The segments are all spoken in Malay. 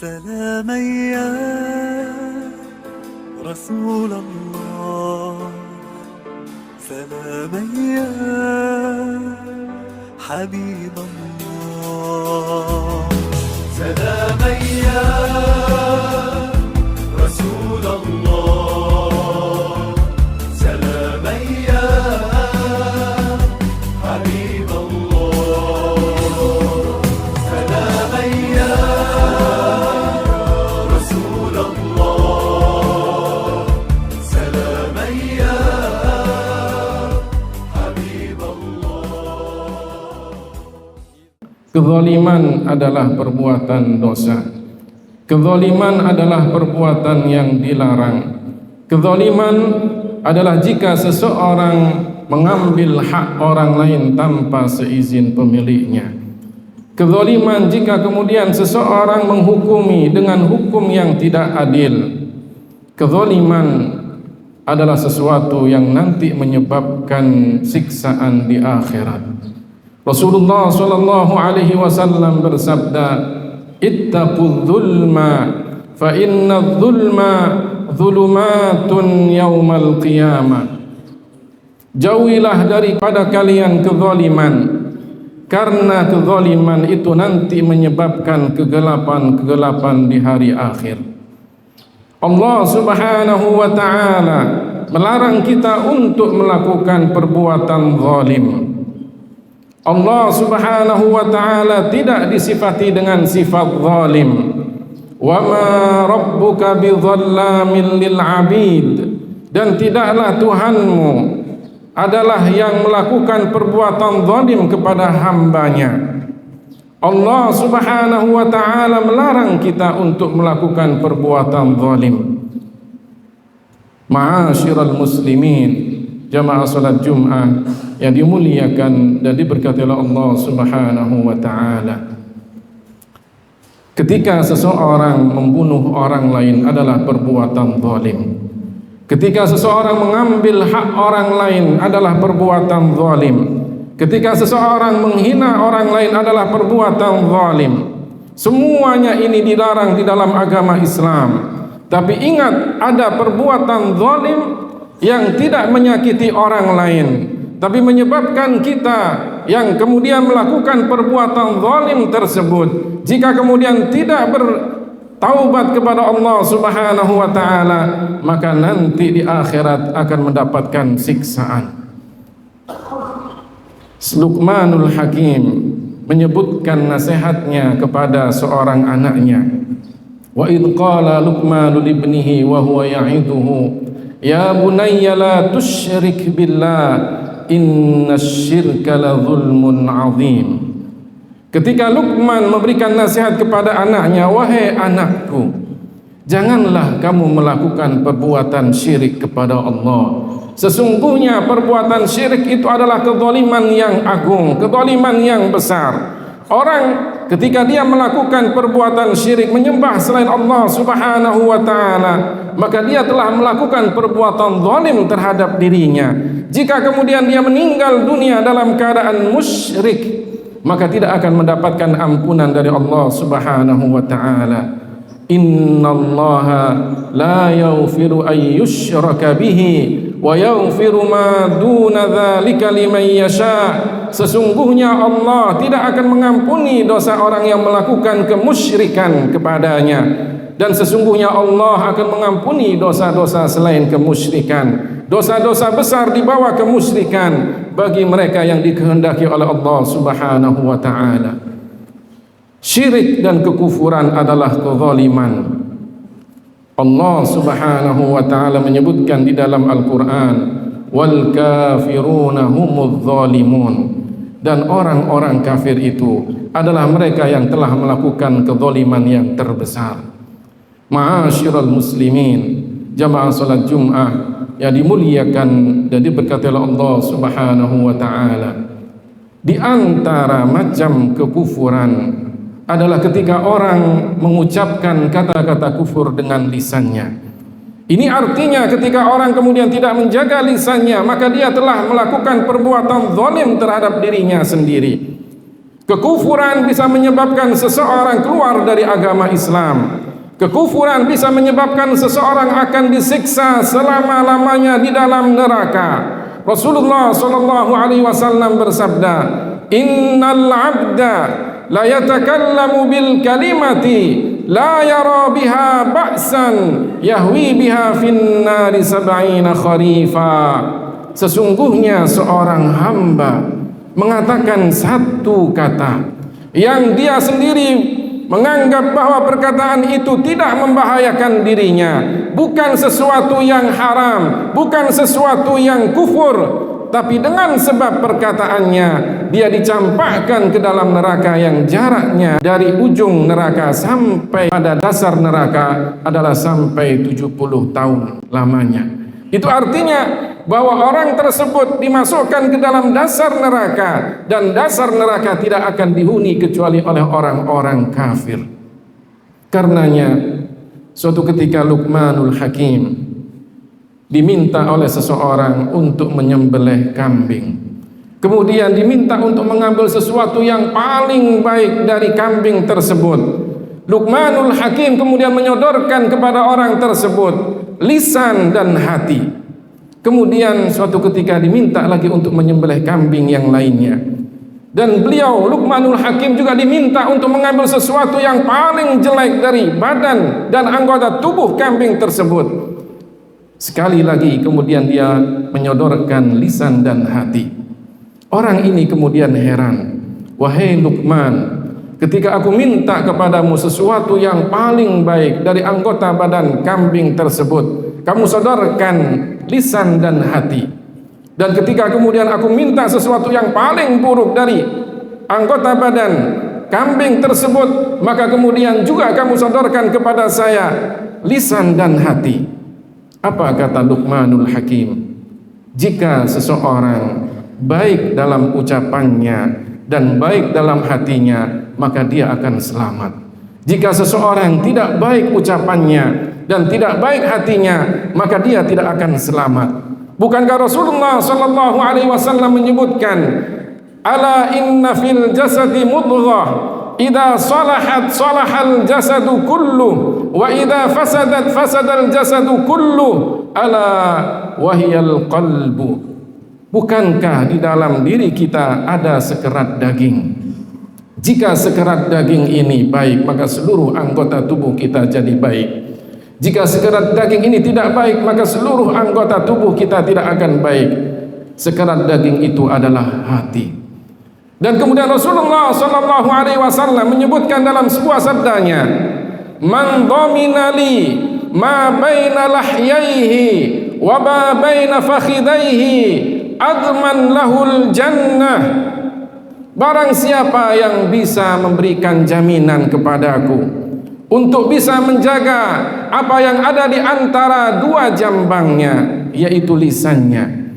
سلاما يا رسول الله، سلاما يا حبيب الله، سلاما يا رسول الله، سلاما يا حبيب الله، سلاما يا رسول الله، سلاما يا حبيب الله. Kezaliman adalah perbuatan dosa. Kezaliman adalah perbuatan yang dilarang. Kezaliman adalah jika seseorang mengambil hak orang lain tanpa seizin pemiliknya. Kezaliman jika kemudian seseorang menghukumi dengan hukum yang tidak adil. Kezaliman adalah sesuatu yang nanti menyebabkan siksaan di akhirat. Rasulullah sallallahu alaihi wasallam bersabda, "Ittaqudz dzulma fa inna dzulma dzulumatun yaumal qiyamah." Jauhilah daripada kalian kezaliman, karena kezaliman itu nanti menyebabkan kegelapan-kegelapan di hari akhir. Allah Subhanahu wa taala melarang kita untuk melakukan perbuatan zalim. Allah Subhanahu wa taala tidak disifati dengan sifat zalim. Wa ma rabbuka bidzallamin lil 'abid, dan tidaklah Tuhanmu adalah yang melakukan perbuatan zalim kepada hambanya. Allah Subhanahu wa taala melarang kita untuk melakukan perbuatan zalim. Ma'asyiral muslimin, jamaah salat Jumat yang dimuliakan dan diberkati oleh Allah Subhanahu wa taala. Ketika seseorang membunuh orang lain adalah perbuatan zalim. Ketika seseorang mengambil hak orang lain adalah perbuatan zalim. Ketika seseorang menghina orang lain adalah perbuatan zalim. Semuanya ini dilarang di dalam agama Islam. Tapi ingat, ada perbuatan zalim yang tidak menyakiti orang lain, tapi menyebabkan kita yang kemudian melakukan perbuatan zalim tersebut, jika kemudian tidak bertaubat kepada Allah Subhanahu wa taala, maka nanti di akhirat akan mendapatkan siksaan. Luqmanul Hakim menyebutkan nasihatnya kepada seorang anaknya. Wa idh qala Luqmanu libnihi wa huwa ya'iduhu, ya bunayya la tusyrik billah, innasyirka la zulmun azim. Ketika Luqman memberikan nasihat kepada anaknya, wahai anakku, janganlah kamu melakukan perbuatan syirik kepada Allah. Sesungguhnya perbuatan syirik itu adalah kezaliman yang agung, kezaliman yang besar. Orang ketika dia melakukan perbuatan syirik, menyembah selain Allah Subhanahu wa taala, maka dia telah melakukan perbuatan zalim terhadap dirinya. Jika kemudian dia meninggal dunia dalam keadaan musyrik, maka tidak akan mendapatkan ampunan dari Allah Subhanahu wa taala. Innallaha la yaghfiru ay yushraka bihi wa yaghfiru ma duna dzalika liman yasha. Sesungguhnya Allah tidak akan mengampuni dosa orang yang melakukan kemusyrikan kepadanya, dan sesungguhnya Allah akan mengampuni dosa-dosa selain kemusyrikan. Dosa-dosa besar di bawah kemusyrikan bagi mereka yang dikehendaki oleh Allah Subhanahu wa taala. Syirik dan kekufuran adalah kezaliman. Allah Subhanahu wa taala menyebutkan di dalam Al-Qur'an, wal kafiruna humudz zalimun, dan orang-orang kafir itu adalah mereka yang telah melakukan kezaliman yang terbesar. Ma'asyiral muslimin, jamaah salat Jumat yang dimuliakan dan diberkati oleh Allah Subhanahu wa taala. Di antara macam kekufuran adalah ketika orang mengucapkan kata-kata kufur dengan lisannya. Ini artinya ketika orang kemudian tidak menjaga lisannya, maka dia telah melakukan perbuatan zalim terhadap dirinya sendiri. Kekufuran bisa menyebabkan seseorang keluar dari agama Islam. Kekufuran bisa menyebabkan seseorang akan disiksa selama-lamanya di dalam neraka. Rasulullah sallallahu alaihi wasallam bersabda, "Innal 'abda la yatakallamu bil kalimati la yara biha ba'san yahwi biha fin nari sab'ina kharifa." Sesungguhnya seorang hamba mengatakan satu kata yang dia sendiri menganggap bahwa perkataan itu tidak membahayakan dirinya, bukan sesuatu yang haram, bukan sesuatu yang kufur, tapi dengan sebab perkataannya dia dicampakkan ke dalam neraka yang jaraknya dari ujung neraka sampai pada dasar neraka adalah sampai 70 tahun lamanya. Itu artinya bahwa orang tersebut dimasukkan ke dalam dasar neraka, dan dasar neraka tidak akan dihuni kecuali oleh orang-orang kafir. Karenanya suatu ketika Luqmanul Hakim diminta oleh seseorang untuk menyembelih kambing, kemudian diminta untuk mengambil sesuatu yang paling baik dari kambing tersebut. Luqmanul Hakim kemudian menyodorkan kepada orang tersebut lisan dan hati. Kemudian suatu ketika diminta lagi untuk menyembelih kambing yang lainnya, dan beliau Luqmanul Hakim juga diminta untuk mengambil sesuatu yang paling jelek dari badan dan anggota tubuh kambing tersebut. Sekali lagi kemudian dia menyodorkan lisan dan hati. Orang ini kemudian heran, "Wahai Luqman, ketika aku minta kepadamu sesuatu yang paling baik dari anggota badan kambing tersebut, kamu sodorkan lisan dan hati. Dan ketika kemudian aku minta sesuatu yang paling buruk dari anggota badan kambing tersebut, maka kemudian juga kamu sodorkan kepada saya lisan dan hati." Apa kata Luqmanul Hakim? Jika seseorang baik dalam ucapannya dan baik dalam hatinya, maka dia akan selamat. Jika seseorang tidak baik ucapannya dan tidak baik hatinya, maka dia tidak akan selamat. Bukankah Rasulullah sallallahu alaihi wasallam menyebutkan, "Ala inna fil jasadi mudghah, idza salahat salahal jasadu kullu, wa idza fasadat fasadal jasadu kullu, ala wahiyal qalbu." Bukankah di dalam diri kita ada sekerat daging? Jika sekerat daging ini baik, maka seluruh anggota tubuh kita jadi baik. Jika sekerat daging ini tidak baik, maka seluruh anggota tubuh kita tidak akan baik. Sekerat daging itu adalah hati. Dan kemudian Rasulullah sallallahu alaihi wasallam menyebutkan dalam sebuah sabdanya, "Man dhamina li ma baina lahyaihi wa ma baina fakhidaihi adman lahul jannah." Barang siapa yang bisa memberikan jaminan kepadaku untuk bisa menjaga apa yang ada di antara dua jambangnya, yaitu lisannya,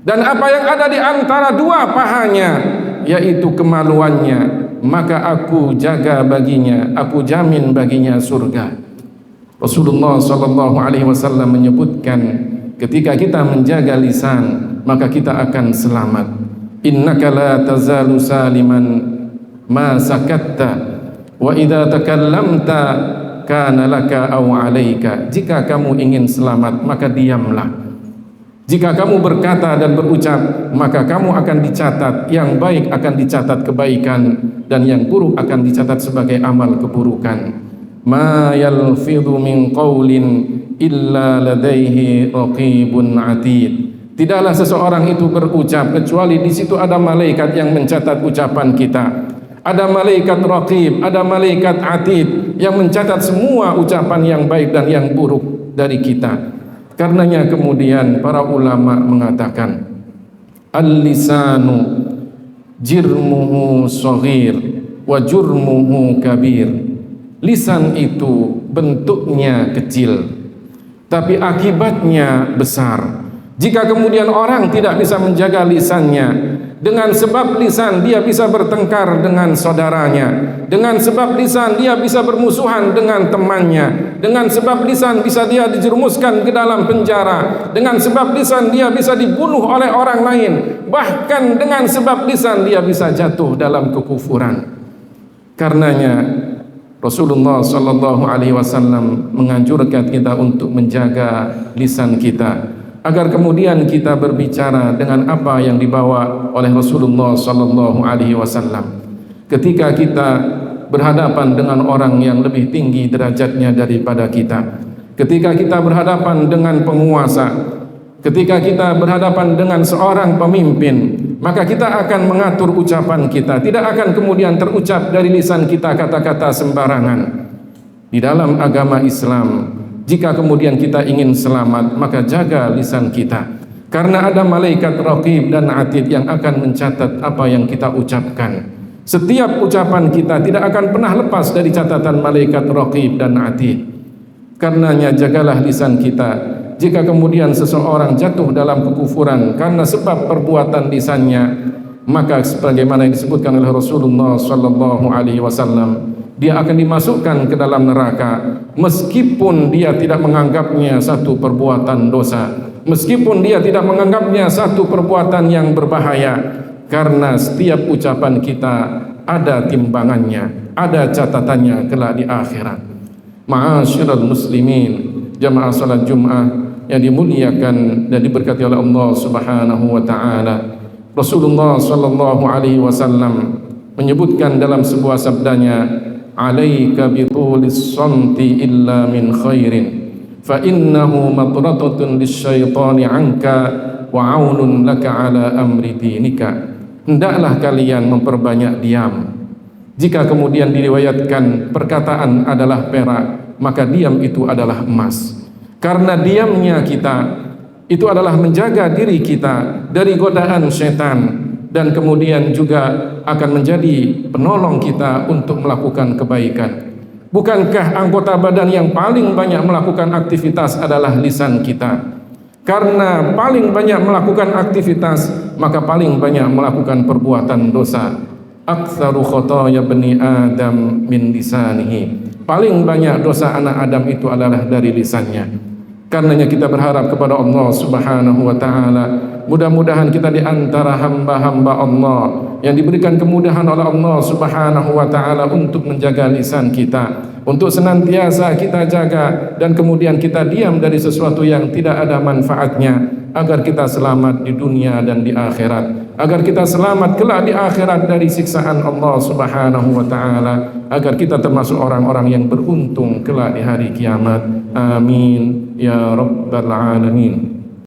dan apa yang ada di antara dua pahanya, yaitu kemaluannya, maka aku jaga baginya, aku jamin baginya surga. Rasulullah sallallahu alaihi wasallam menyebutkan, ketika kita menjaga lisan, maka kita akan selamat. Innaka la tazalu saliman ma sakatta wa idza takallamta kana laka aw alaika. Jika kamu ingin selamat, maka diamlah. Jika kamu berkata dan berucap, maka kamu akan dicatat, yang baik akan dicatat kebaikan, dan yang buruk akan dicatat sebagai amal keburukan. Ma yalfidhu min qawlin illa ladaihi raqibun atid. Tidaklah seseorang itu berucap kecuali di situ ada malaikat yang mencatat ucapan kita. Ada malaikat raqib, ada malaikat atid yang mencatat semua ucapan yang baik dan yang buruk dari kita. Karenanya kemudian para ulama mengatakan, al-lisanu jirmuhu shaghir wa jurmuhu kabir. Lisan itu bentuknya kecil, tapi akibatnya besar. Jika kemudian orang tidak bisa menjaga lisannya, dengan sebab lisan dia bisa bertengkar dengan saudaranya, dengan sebab lisan dia bisa bermusuhan dengan temannya, dengan sebab lisan bisa dia dijerumuskan ke dalam penjara, dengan sebab lisan dia bisa dibunuh oleh orang lain. bahkan dengan sebab lisan dia bisa jatuh dalam kekufuran. Karenanya Rasulullah sallallahu alaihi wasallam menganjurkan kita untuk menjaga lisan kita, agar kemudian kita berbicara dengan apa yang dibawa oleh Rasulullah sallallahu alaihi wasallam. Ketika kita berhadapan dengan orang yang lebih tinggi derajatnya daripada kita, ketika kita berhadapan dengan penguasa, ketika kita berhadapan dengan seorang pemimpin, maka kita akan mengatur ucapan kita. Tidak akan kemudian terucap dari lisan kita kata-kata sembarangan. Di dalam agama Islam, jika kemudian kita ingin selamat, maka jaga lisan kita, karena ada malaikat raqib dan atid yang akan mencatat apa yang kita ucapkan. Setiap ucapan kita tidak akan pernah lepas dari catatan malaikat raqib dan atid. Karenanya jagalah lisan kita. Jika kemudian seseorang jatuh dalam kekufuran karena sebab perbuatan lisannya, maka sebagaimana yang disebutkan oleh Rasulullah sallallahu alaihi wasallam, dia akan dimasukkan ke dalam neraka meskipun dia tidak menganggapnya satu perbuatan dosa, meskipun dia tidak menganggapnya satu perbuatan yang berbahaya, karena setiap ucapan kita ada timbangannya, ada catatannya kelak di akhirat. Ma'asyiral muslimin, jamaah salat Jumat yang dimuliakan dan diberkati oleh Allah Subhanahu wa taala. Rasulullah sallallahu alaihi wasallam menyebutkan dalam sebuah sabdanya, "Alaika bitulis samti illa min khairin, fa innahu matratatun lisyaitani anka wa aunun laka ala amri dinika." Hendaklah kalian memperbanyak diam. Jika kemudian diriwayatkan perkataan adalah perak, maka diam itu adalah emas. Karena diamnya kita itu adalah menjaga diri kita dari godaan setan, dan kemudian juga akan menjadi penolong kita untuk melakukan kebaikan. Bukankah anggota badan yang paling banyak melakukan aktivitas adalah lisan kita? Karena paling banyak melakukan aktivitas, maka paling banyak melakukan perbuatan dosa. Aktsaru khotoya bani Adam min lisanihi. Paling banyak dosa anak Adam itu adalah dari lisannya. Karenanya kita berharap kepada Allah Subhanahu wa taala, mudah-mudahan kita di antara hamba-hamba Allah yang diberikan kemudahan oleh Allah Subhanahu wa taala untuk menjaga lisan kita, untuk senantiasa kita jaga, dan kemudian kita diam dari sesuatu yang tidak ada manfaatnya, agar kita selamat di dunia dan di akhirat, agar kita selamat kelak di akhirat dari siksaan Allah Subhanahu wa taala, agar kita termasuk orang-orang yang beruntung kelak di hari kiamat. Amin ya rabbal alamin.